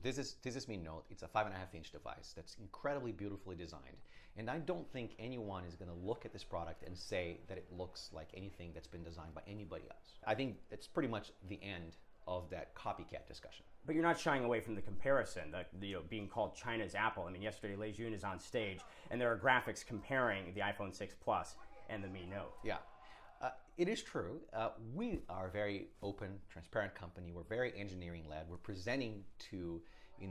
This is Mi Note. It's a 5.5-inch device that's incredibly beautifully designed. And I don't think anyone is going to look at this product and say that it looks like anything that's been designed by anybody else. I think it's pretty much the end of that copycat discussion. But you're not shying away from the comparison, being called China's Apple. I mean, yesterday Lei Jun is on stage, and there are graphics comparing the iPhone 6 Plus and the Mi Note. Yeah. It is true. We are a very open, transparent company. We're very engineering-led. We're presenting to a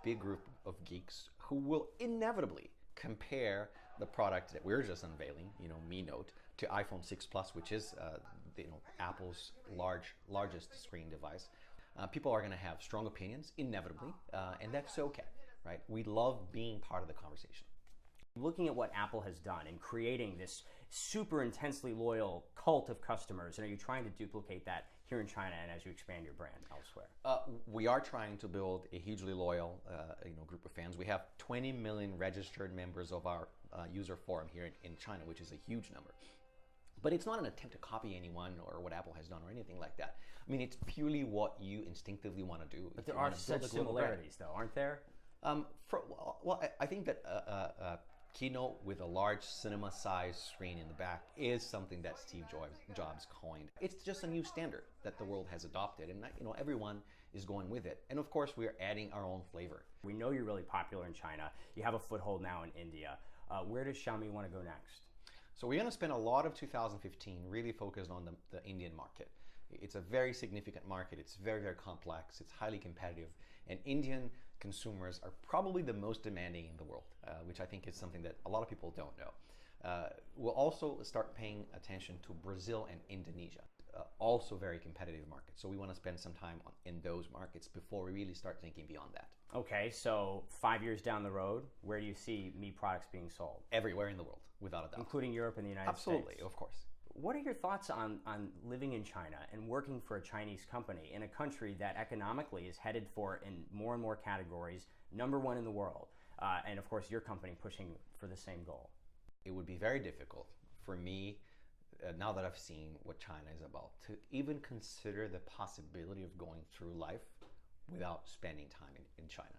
big group of geeks who will inevitably compare the product that we're just unveiling, Mi Note, to iPhone 6 Plus, which is Apple's largest screen device. People are going to have strong opinions, inevitably, and that's okay, right? We love being part of the conversation. Looking at what Apple has done in creating this super intensely loyal cult of customers, and are you trying to duplicate that here in China and as you expand your brand elsewhere? We are trying to build a hugely loyal group of fans. We have 20 million registered members of our user forum here in China, which is a huge number. But it's not an attempt to copy anyone or what Apple has done or anything like that. I mean, it's purely what you instinctively want to do. But there are such similarities, though, aren't there? I think that Keynote with a large cinema-sized screen in the back is something that Steve Jobs coined. It's just a new standard that the world has adopted, and everyone is going with it. And of course, we are adding our own flavor. We know you're really popular in China. You have a foothold now in India. Where does Xiaomi want to go next? So we're going to spend a lot of 2015 really focused on the Indian market. It's a very significant market. It's very, very complex. It's highly competitive. And Indian consumers are probably the most demanding in the world, which I think is something that a lot of people don't know. We'll also start paying attention to Brazil and Indonesia, also very competitive markets. So we want to spend some time in those markets before we really start thinking beyond that. Okay, so 5 years down the road, where do you see Mi products being sold? Everywhere in the world, without a doubt. Including Europe and the United States? Absolutely, of course. What are your thoughts on living in China and working for a Chinese company in a country that economically is headed for, in more and more categories, #1 in the world? And of course, your company pushing for the same goal. It would be very difficult for me, now that I've seen what China is about, to even consider the possibility of going through life without spending time in China.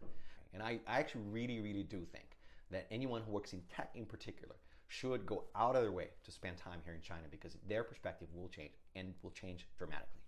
And I actually really, really do think that anyone who works in tech in particular should go out of their way to spend time here in China, because their perspective will change, and will change dramatically.